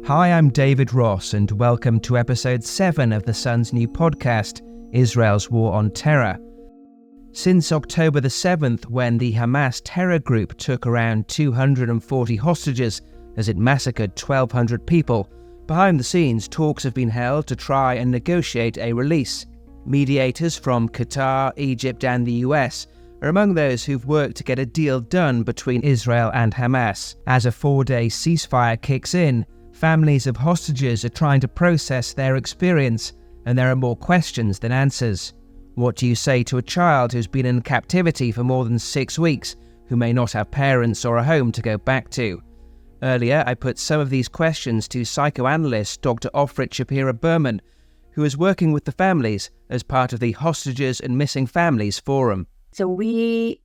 Hi, I'm David Ross, and welcome to episode 7 of The Sun's new podcast, Israel's War on Terror. Since October the 7th, when the Hamas terror group took around 240 hostages as it massacred 1,200 people, behind the scenes talks have been held to try and negotiate a release. Mediators from Qatar, Egypt and the US are among those who've worked to get a deal done between Israel and Hamas. As a 4-day ceasefire kicks in, families of hostages are trying to process their experience, and there are more questions than answers. What do you say to a child who's been in captivity for more than 6 weeks, who may not have parents or a home to go back to? Earlier, I put some of these questions to psychoanalyst Dr. Ofrit Shapira-Berman, who is working with the families as part of the Hostages and Missing Families Forum. So we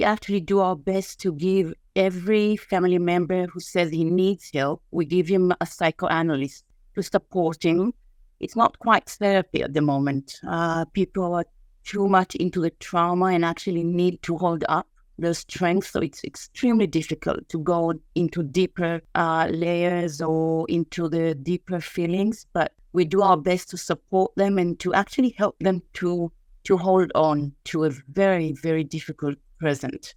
actually do our best to give every family member who says he needs help, we give him a psychoanalyst to support him. It's not quite therapy at the moment. People are too much into the trauma and actually need to hold up their strength. So it's extremely difficult to go into deeper layers or into the deeper feelings. But we do our best to support them and to actually help them to hold on to a very, very difficult present.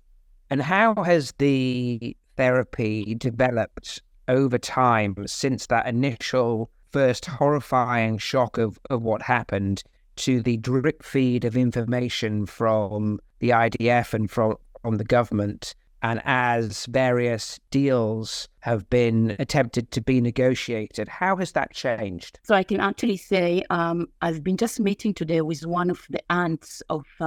And how has the therapy developed over time since that initial first horrifying shock of what happened to the drip feed of information from the IDF and from the government, and as various deals have been attempted to be negotiated, how has that changed? So I can actually say I've been just meeting today with one of the aunts of a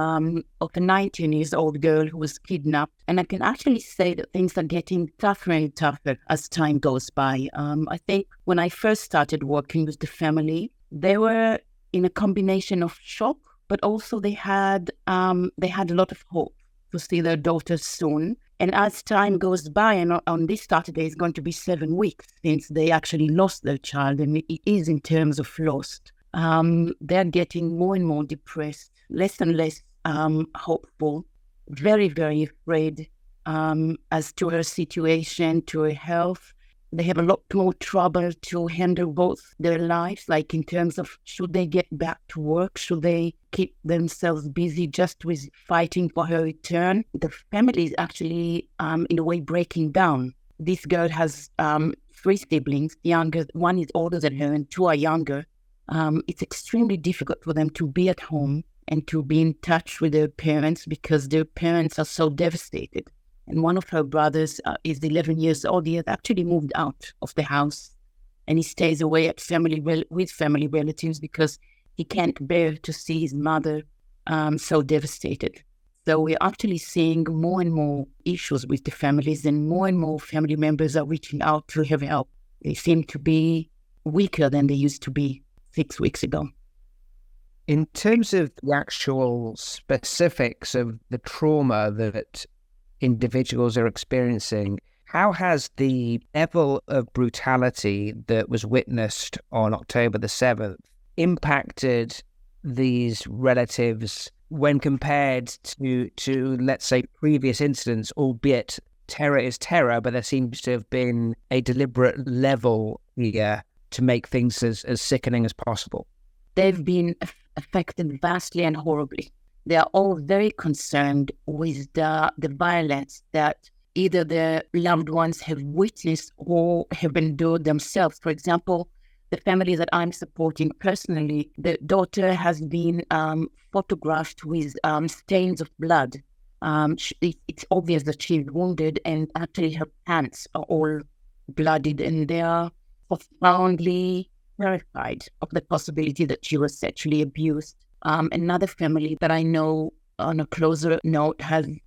19-year-old girl who was kidnapped, and I can actually say that things are getting tougher and tougher as time goes by. I think when I first started working with the family, they were in a combination of shock, but also they had a lot of hope to see their daughters soon. And as time goes by, and on this Saturday, it's going to be 7 weeks since they actually lost their child, and it is in terms of lost. They're getting more and more depressed, less and less hopeful, very, very afraid as to her situation, to her health. They have a lot more trouble to handle both their lives, like in terms of should they get back to work? Should they keep themselves busy just with fighting for her return? The family is actually, in a way, breaking down. This girl has 3 siblings. Younger, one is older than her and 2 are younger. It's extremely difficult for them to be at home and to be in touch with their parents because their parents are so devastated. And one of her brothers is 11 years old. He has actually moved out of the house and he stays away at with family relatives because he can't bear to see his mother so devastated. So we're actually seeing more and more issues with the families, and more family members are reaching out to have help. They seem to be weaker than they used to be 6 weeks ago. In terms of the actual specifics of the trauma that individuals are experiencing, how has the level of brutality that was witnessed on October the 7th impacted these relatives when compared to let's say, previous incidents, albeit terror is terror, but there seems to have been a deliberate level here to make things as sickening as possible? They've been affected vastly and horribly. They are all very concerned with the violence that either their loved ones have witnessed or have endured themselves. For example, the family that I'm supporting personally, the daughter has been photographed with stains of blood. It's obvious that she's wounded, and actually her pants are all blooded, and they are profoundly terrified of the possibility that she was sexually abused. Another family that I know on a closer note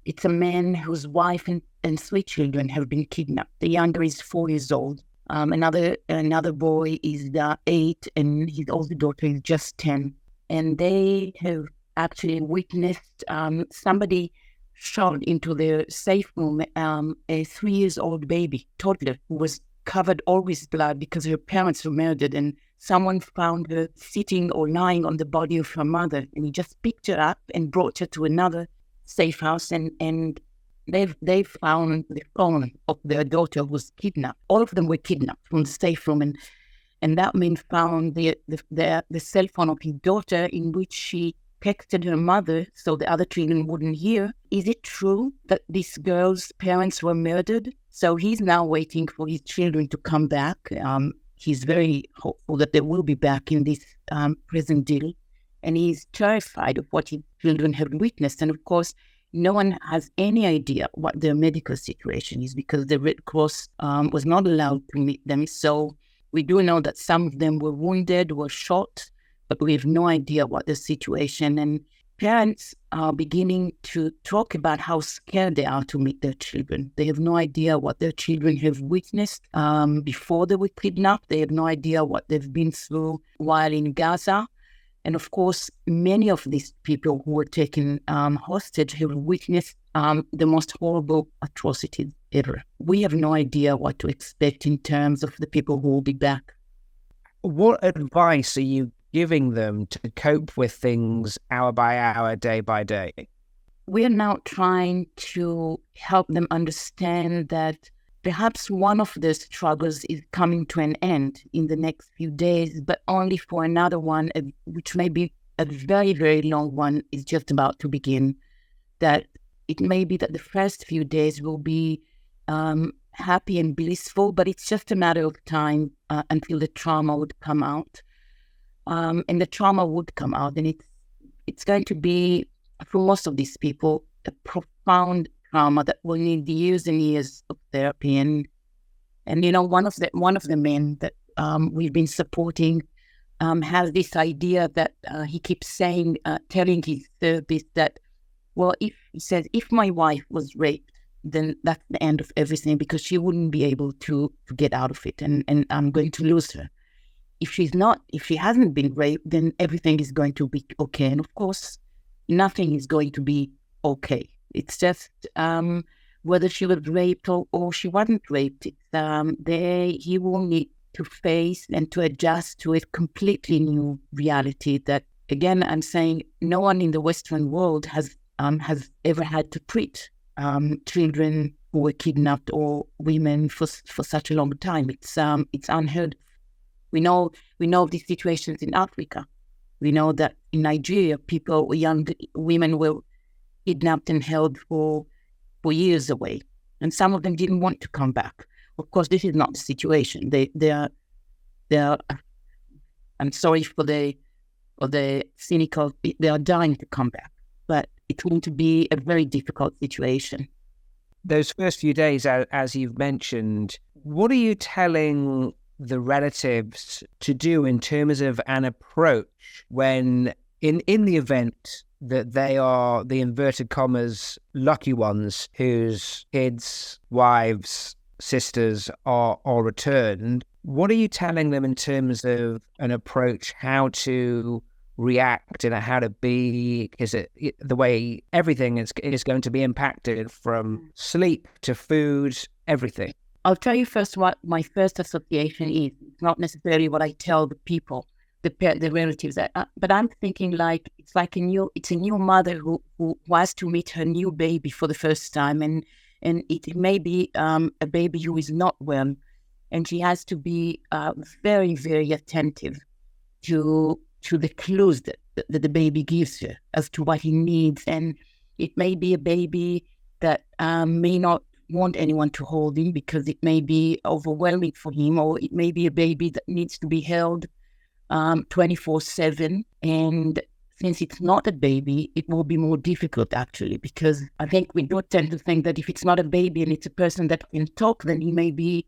it's a man whose wife and 3 children have been kidnapped. The younger is 4 years old. Another boy is 8, and his older daughter is just 10. And they have actually witnessed somebody shot into their safe room a 3-year-old baby, toddler, who was covered all with blood because her parents were murdered, and someone found her sitting or lying on the body of her mother, and he just picked her up and brought her to another safe house and they found the phone of their daughter who was kidnapped. All of them were kidnapped from the safe room, and that man found the cell phone of his daughter in which she texted her mother so the other children wouldn't hear. Is it true that this girl's parents were murdered? So he's now waiting for his children to come back. He's very hopeful that they will be back in this prison deal. And he's terrified of what his children have witnessed. And of course, no one has any idea what their medical situation is because the Red Cross was not allowed to meet them. So we do know that some of them were wounded, were shot, but we have no idea what the situation. And parents are beginning to talk about how scared they are to meet their children. They have no idea what their children have witnessed before they were kidnapped. They have no idea what they've been through while in Gaza. And of course, many of these people who were taken hostage have witnessed the most horrible atrocities ever. We have no idea what to expect in terms of the people who will be back. What advice are you giving them to cope with things hour by hour, day by day? We are now trying to help them understand that perhaps one of the struggles is coming to an end in the next few days, but only for another one, which may be a very, very long one, is just about to begin. That it may be that the first few days will be happy and blissful, but it's just a matter of time until the trauma would come out. And the trauma would come out, and it's going to be, for most of these people, a profound trauma that will need years and years of therapy. And one of the men that we've been supporting has this idea that he keeps saying, telling his therapist that, well, if my wife was raped, then that's the end of everything because she wouldn't be able to get out of it, and I'm going to lose her. If she hasn't been raped, then everything is going to be okay. And of course, nothing is going to be okay. It's just whether she was raped or she wasn't raped. He will need to face and to adjust to a completely new reality that, again, I'm saying no one in the Western world has ever had to treat children who were kidnapped or women for such a long time. It's unheard of. We know of these situations in Africa. We know that in Nigeria, young women were kidnapped and held for years away, and some of them didn't want to come back. Of course, this is not the situation. They are. I'm sorry for the cynical. They are dying to come back, but it's going to be a very difficult situation. Those first few days, as you've mentioned, what are you telling the relatives to do in terms of an approach when in the event that they are the inverted commas lucky ones whose kids, wives, sisters are returned? What are you telling them in terms of an approach, how to react and how to be? Is it the way everything is going to be impacted from sleep to food, everything? I'll tell you first what my first association is. It's not necessarily what I tell the people, the relatives. But I'm thinking like it's a new mother who has to meet her new baby for the first time, and it may be a baby who is not well, and she has to be very, very attentive to the clues that the baby gives her as to what he needs. And it may be a baby that may not want anyone to hold him because it may be overwhelming for him, or it may be a baby that needs to be held 24/7. And since it's not a baby, it will be more difficult actually, because I think we do tend to think that if it's not a baby and it's a person that can talk, then he may be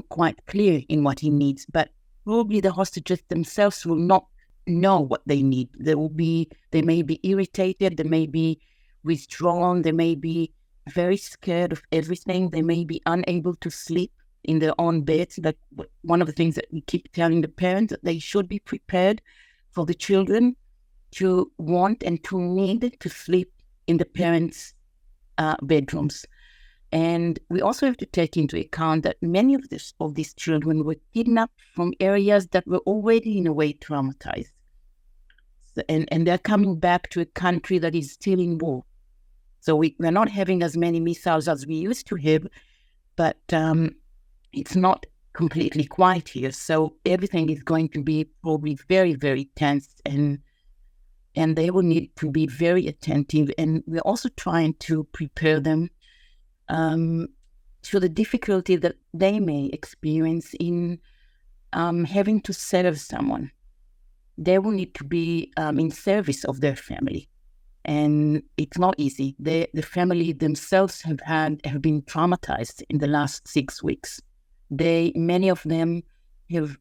quite clear in what he needs. But probably the hostages themselves will not know what they need. They may be irritated, they may be withdrawn, they may be very scared of everything. They may be unable to sleep in their own beds. Like one of the things that we keep telling the parents, that they should be prepared for the children to want and to need to sleep in the parents' bedrooms. And we also have to take into account that many of these children were kidnapped from areas that were already in a way traumatized. And they're coming back to a country that is still in war. So we're not having as many missiles as we used to have, but it's not completely quiet here. So everything is going to be probably very, very tense, and they will need to be very attentive. And we're also trying to prepare them to the difficulty that they may experience in having to serve someone. They will need to be in service of their family. And it's not easy. The family themselves have been traumatized in the last 6 weeks. Many of them have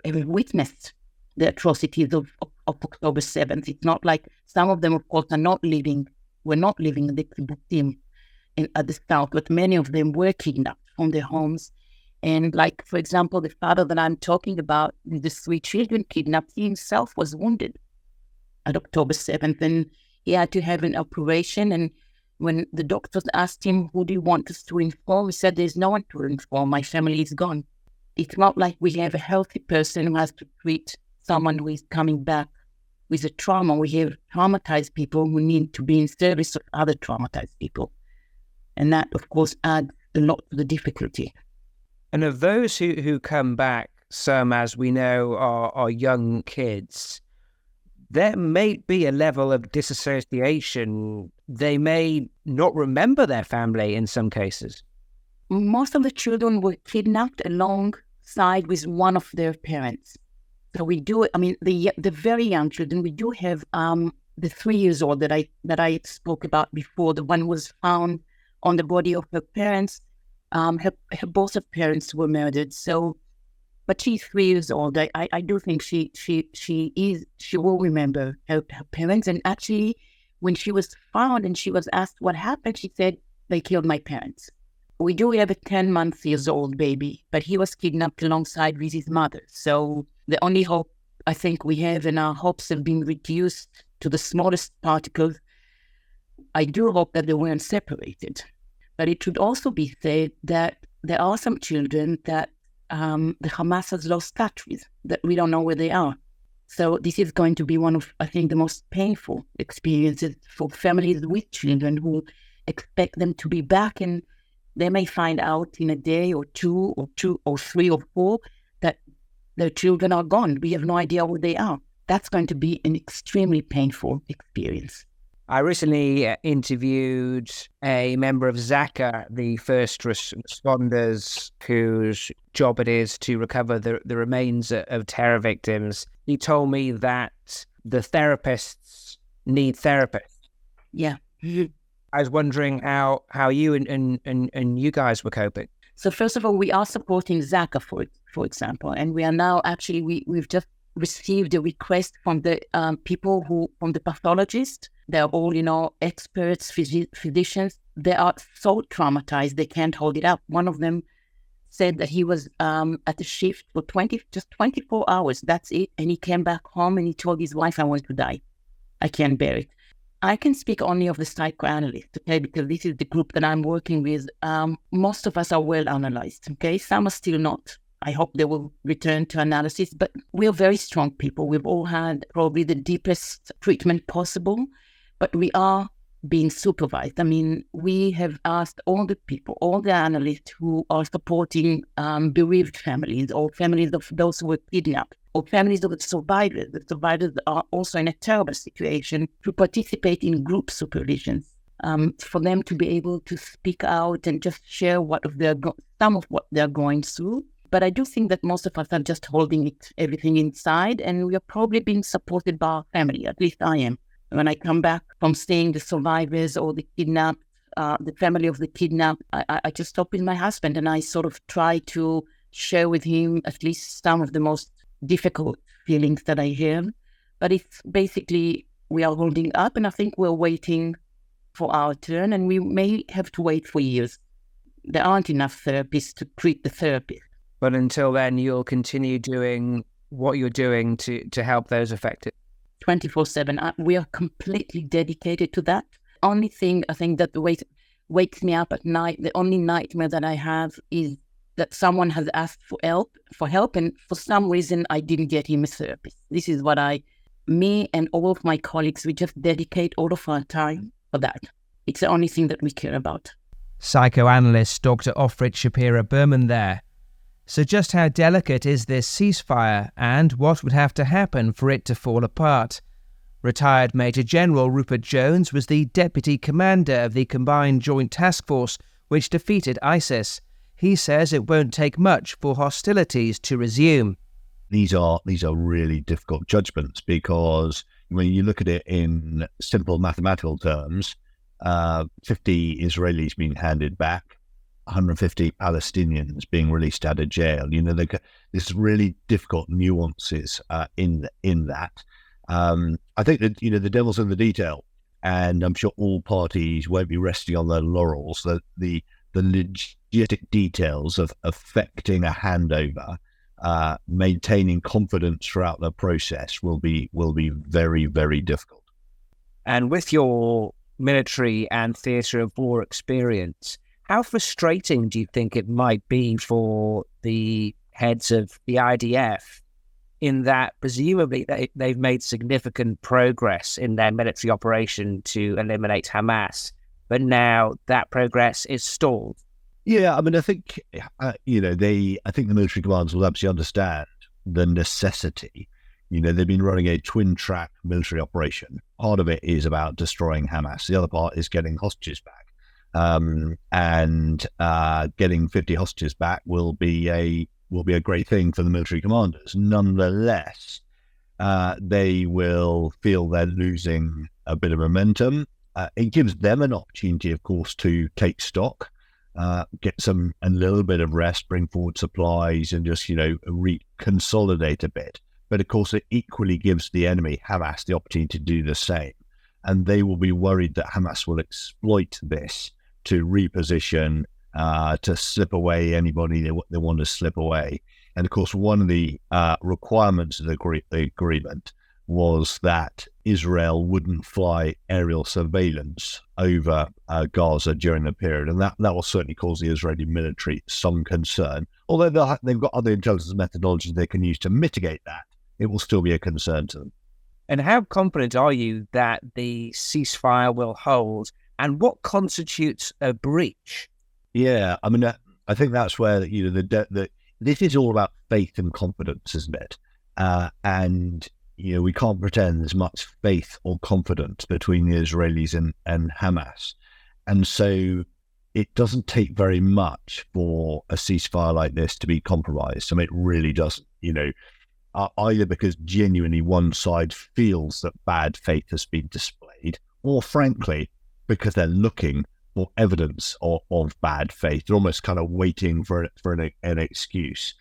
witnessed the atrocities of October 7th. It's not like some of them, of course, were not living in the kibbutzim at the south, but many of them were kidnapped from their homes. And like, for example, the father that I'm talking about, the 3 children kidnapped, he himself was wounded at October 7th, and he had to have an operation. And when the doctors asked him, who do you want us to inform? He said, there's no one to inform. My family is gone. It's not like we have a healthy person who has to treat someone who is coming back with a trauma. We have traumatized people who need to be in service of other traumatized people. And that, of course, adds a lot to the difficulty. And of those who come back, some, as we know, are young kids, there may be a level of disassociation. They may not remember their family in some cases. Most of the children were kidnapped alongside with one of their parents. So we do, the very young children, we do have the 3 years old that I spoke about before. The one was found on the body of her parents. Both her parents were murdered. So, but she's 3 years old. I do think she will remember her parents. And actually, when she was found and she was asked what happened, she said, they killed my parents. We do have a 10-month-old baby, but he was kidnapped alongside with his mother. So the only hope I think we have, and our hopes have been reduced to the smallest particles. I do hope that they weren't separated. But it should also be said that there are some children that the Hamas has lost touch with, that we don't know where they are. So this is going to be one of, I think, the most painful experiences for families with children who expect them to be back, and they may find out in a day or two or 3 or 4 that their children are gone. We have no idea where they are. That's going to be an extremely painful experience. I recently interviewed a member of Zaka, the first responders whose job it is to recover the remains of terror victims. He told me that the therapists need therapists. Yeah. I was wondering how you and you guys were coping. So first of all, we are supporting Zaka, for example, and we are now actually, we've just received a request from the from the pathologists. They're all, experts, physicians. They are so traumatized, they can't hold it up. One of them said that he was at the shift for 24 hours. That's it. And he came back home and he told his wife, I want to die. I can't bear it. I can speak only of the psychoanalysts, okay, because this is the group that I'm working with. Most of us are well analyzed, okay? Some are still not. I hope they will return to analysis, but we're very strong people. We've all had probably the deepest treatment possible, but we are being supervised. We have asked all the people, all the analysts who are supporting bereaved families or families of those who were kidnapped or families of the survivors. The survivors are also in a terrible situation, to participate in group supervisions, for them to be able to speak out and just share some of what they're going through. But I do think that most of us are just holding everything inside, and we are probably being supported by our family. At least I am. When I come back from seeing the survivors or the kidnapped, the family of the kidnapped, I just stop with my husband and I sort of try to share with him at least some of the most difficult feelings that I have. But it's basically, we are holding up, and I think we're waiting for our turn, and we may have to wait for years. There aren't enough therapists to treat the therapist. But until then, you'll continue doing what you're doing to help those affected. 24/7. We are completely dedicated to that. Only thing I think that wakes me up at night, the only nightmare that I have is that someone has asked for help, and for some reason I didn't get him a therapist. This is what me and all of my colleagues, we just dedicate all of our time for that. It's the only thing that we care about. Psychoanalyst Dr. Ofrit Shapira-Berman there. So just how delicate is this ceasefire, and what would have to happen for it to fall apart? Retired Major General Rupert Jones was the deputy commander of the Combined Joint Task Force which defeated ISIS. He says it won't take much for hostilities to resume. These are really difficult judgments, because when you look at it in simple mathematical terms, 50 Israelis being handed back, 150 Palestinians being released out of jail. There's really difficult nuances in that. I think that the devil's in the detail, and I'm sure all parties won't be resting on their laurels. That the logistic details of affecting a handover, maintaining confidence throughout the process will be very, very difficult. And with your military and theatre of war experience, how frustrating do you think it might be for the heads of the IDF, in that presumably they've made significant progress in their military operation to eliminate Hamas, but now that progress is stalled? Yeah, I mean, I think I think the military commanders will absolutely understand the necessity. They've been running a twin-track military operation. Part of it is about destroying Hamas. The other part is getting hostages back. And getting 50 hostages back will be a great thing for the military commanders. Nonetheless, they will feel they're losing a bit of momentum. It gives them an opportunity, of course, to take stock, get a little bit of rest, bring forward supplies, and just consolidate a bit. But of course, it equally gives the enemy, Hamas, the opportunity to do the same. And they will be worried that Hamas will exploit this to reposition, to slip away anybody they want to slip away. And of course, one of the requirements of the agreement was that Israel wouldn't fly aerial surveillance over Gaza during the period. And that will certainly cause the Israeli military some concern. Although they've got other intelligence methodologies they can use to mitigate that, it will still be a concern to them. And how confident are you that the ceasefire will hold? And what constitutes a breach? Yeah, I mean, I think that's where this is all about faith and confidence, isn't it? And we can't pretend there's much faith or confidence between the Israelis and Hamas, and so it doesn't take very much for a ceasefire like this to be compromised. I mean, it really doesn't. Either because genuinely one side feels that bad faith has been displayed, or frankly, because they're looking for evidence of bad faith. They're almost kind of waiting for an excuse.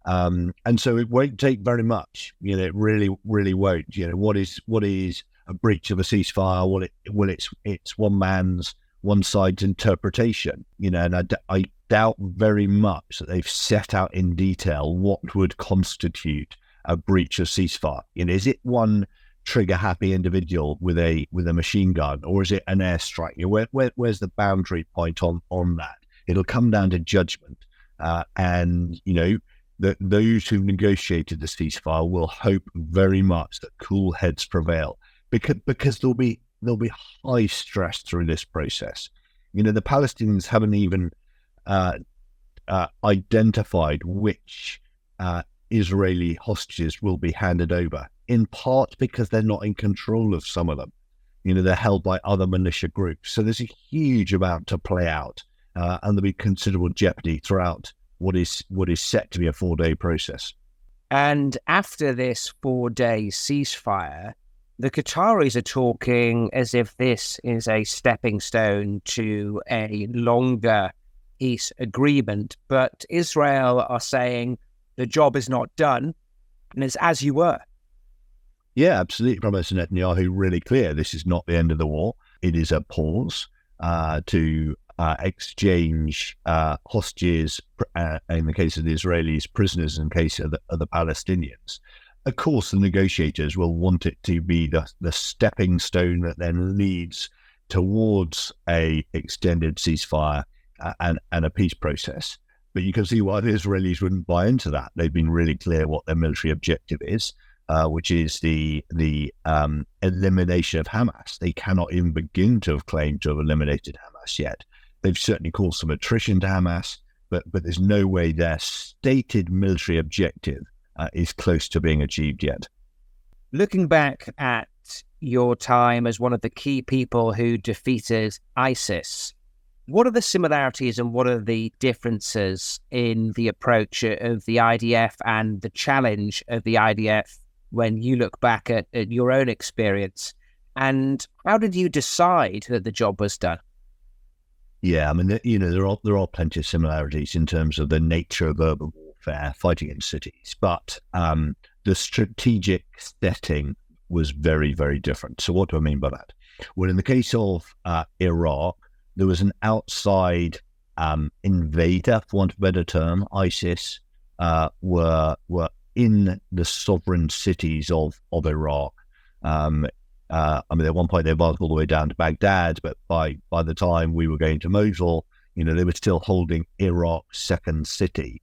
And so it won't take very much. It really, really won't. What is a breach of a ceasefire? It's one side's interpretation. And I doubt very much that they've set out in detail what would constitute a breach of ceasefire. Is it one trigger-happy individual with a machine gun, or is it an airstrike? Where's the boundary point on that? It'll come down to judgment, and those who've negotiated the ceasefire will hope very much that cool heads prevail, because there'll be high stress through this process. The Palestinians haven't even identified which Israeli hostages will be handed over, in part because they're not in control of some of them. They're held by other militia groups. So there's a huge amount to play out, and there'll be considerable jeopardy throughout what is set to be a 4-day process. And after this 4-day ceasefire, the Qataris are talking as if this is a stepping stone to a longer peace agreement. But Israel are saying the job is not done, and it's as you were. Yeah, absolutely. Prime Minister Netanyahu really clear. This is not the end of the war. It is a pause to exchange hostages, in the case of the Israelis, prisoners in the case of the Palestinians. Of course, the negotiators will want it to be the stepping stone that then leads towards a extended ceasefire and a peace process. But you can see why the Israelis wouldn't buy into that. They've been really clear what their military objective is. which is the elimination of Hamas. They cannot even begin to have claimed to have eliminated Hamas yet. They've certainly caused some attrition to Hamas, but there's no way their stated military objective is close to being achieved yet. Looking back at your time as one of the key people who defeated ISIS, what are the similarities and what are the differences in the approach of the IDF and the challenge of the IDF when you look back at your own experience? And how did you decide that the job was done? Yeah, I mean, there are plenty of similarities in terms of the nature of urban warfare, fighting in cities, but the strategic setting was very, very different. So what do I mean by that? Well, in the case of Iraq, there was an outside invader, for want of a better term. ISIS were in the sovereign cities of Iraq. I mean, at one point they advanced all the way down to Baghdad, but by the time we were going to Mosul, they were still holding Iraq's second city.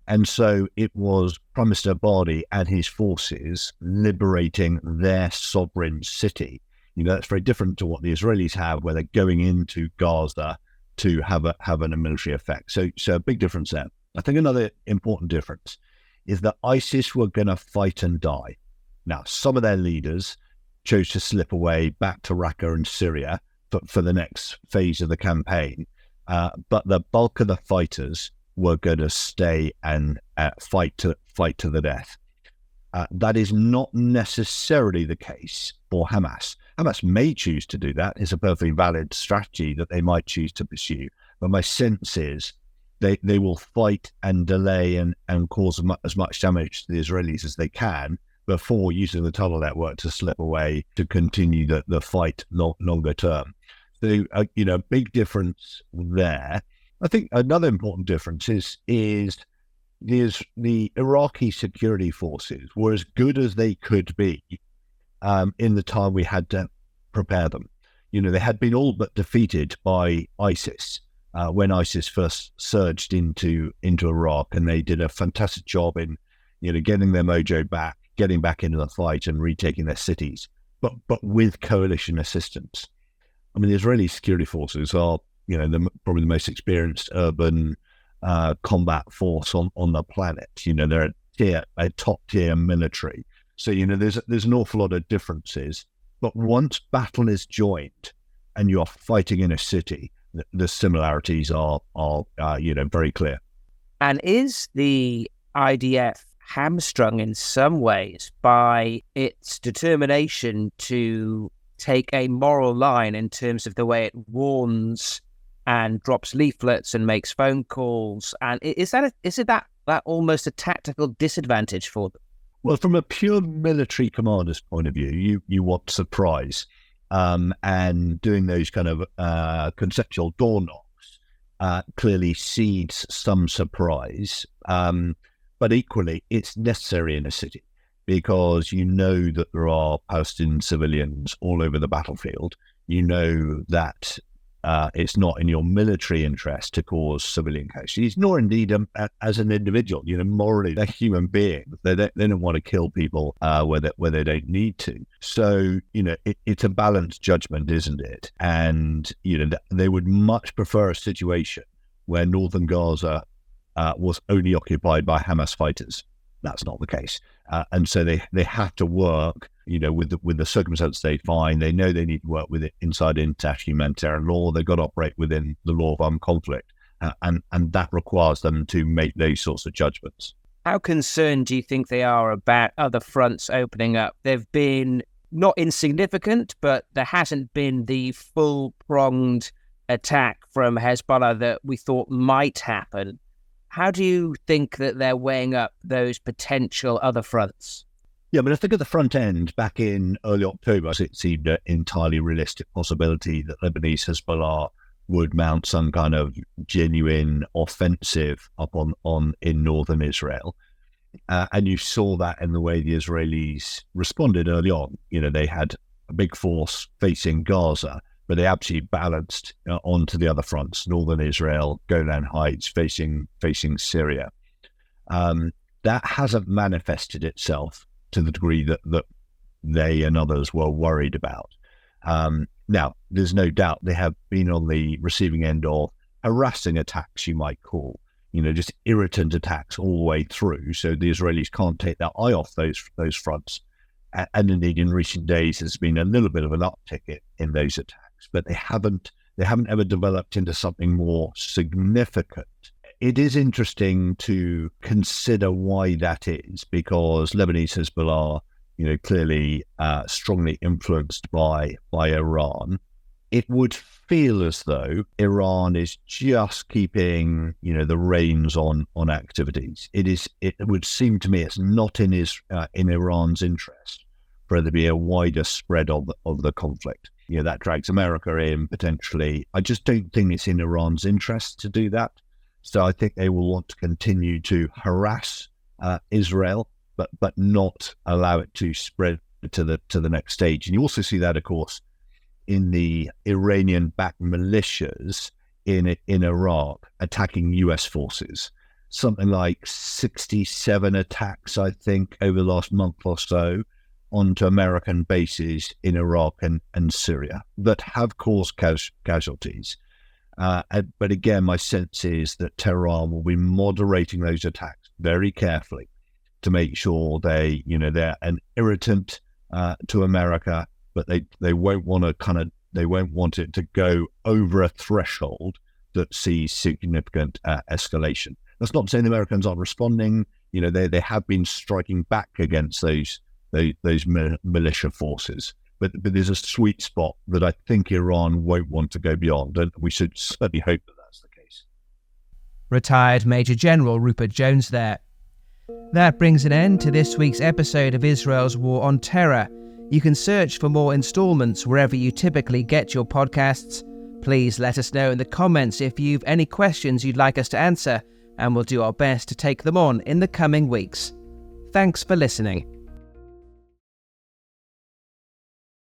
And so it was Prime Minister Abadi and his forces liberating their sovereign city. That's very different to what the Israelis have, where they're going into Gaza to have a military effect. So a big difference there. I think another important difference is that ISIS were going to fight and die. Now, some of their leaders chose to slip away back to Raqqa and Syria for the next phase of the campaign, but the bulk of the fighters were going to stay and fight to the death. That is not necessarily the case for Hamas. Hamas may choose to do that. It's a perfectly valid strategy that they might choose to pursue. But my sense is they will fight and delay and cause as much damage to the Israelis as they can before using the tunnel network to slip away to continue the fight longer term. So, big difference there. I think another important difference is the Iraqi security forces were as good as they could be in the time we had to prepare them. They had been all but defeated by ISIS when ISIS first surged into Iraq, and they did a fantastic job in getting their mojo back, getting back into the fight and retaking their cities, but with coalition assistance. I mean, the Israeli security forces are probably the most experienced urban combat force on the planet. They're a top tier military. So there's an awful lot of differences. But once battle is joined and you are fighting in a city, the similarities are very clear. And is the IDF hamstrung in some ways by its determination to take a moral line in terms of the way it warns and drops leaflets and makes phone calls? And is it that almost a tactical disadvantage for them? Well, from a pure military commander's point of view, you want surprise, and doing those kind of conceptual door knocks clearly seeds some surprise. But equally, it's necessary in a city because that there are Palestinian civilians all over the battlefield. That it's not in your military interest to cause civilian casualties, nor indeed as an individual. Morally, they're human beings. They don't want to kill people where they don't need to. So, it's a balanced judgment, isn't it? And, they would much prefer a situation where northern Gaza was only occupied by Hamas fighters. That's not the case. And so they have to work with the circumstances they find. They know they need to work with it inside international humanitarian law. They've got to operate within the law of armed conflict. And that requires them to make those sorts of judgments. How concerned do you think they are about other fronts opening up? They've been not insignificant, but there hasn't been the full-pronged attack from Hezbollah that we thought might happen. How do you think that they're weighing up those potential other fronts? Yeah, I mean, I think at the front end, back in early October, it seemed an entirely realistic possibility that Lebanese Hezbollah would mount some kind of genuine offensive up in northern Israel. And you saw that in the way the Israelis responded early on. They had a big force facing Gaza, but they absolutely balanced onto the other fronts, northern Israel, Golan Heights, facing Syria. That hasn't manifested itself to the degree that they and others were worried about. Now, there's no doubt they have been on the receiving end of harassing attacks, you might call, just irritant attacks all the way through. So the Israelis can't take their eye off those fronts. And indeed, in recent days, there's been a little bit of an uptick in those attacks, but they haven't ever developed into something more significant. It is interesting to consider why that is, because Lebanese Hezbollah, clearly strongly influenced by Iran. It would feel as though Iran is just keeping, the reins on activities. It would seem to me it's not in Iran's interest for there to be a wider spread of the conflict. That drags America in potentially. I just don't think it's in Iran's interest to do that. So I think they will want to continue to harass Israel, but not allow it to spread to the next stage. And you also see that, of course, in the Iranian-backed militias in Iraq attacking U.S. forces. Something like 67 attacks, I think, over the last month or so onto American bases in Iraq and Syria that have caused casualties. But again, my sense is that Tehran will be moderating those attacks very carefully to make sure they're an irritant to America, but they won't want it to go over a threshold that sees significant escalation. That's not to say the Americans aren't responding. They have been striking back against those militia forces, but there's a sweet spot that I think Iran won't want to go beyond, and we should certainly hope that that's the case. Retired Major General Rupert Jones there. That brings an end to this week's episode of Israel's War on Terror. You can search for more installments wherever you typically get your podcasts. Please let us know in the comments if you've any questions you'd like us to answer, and we'll do our best to take them on in the coming weeks. Thanks for listening.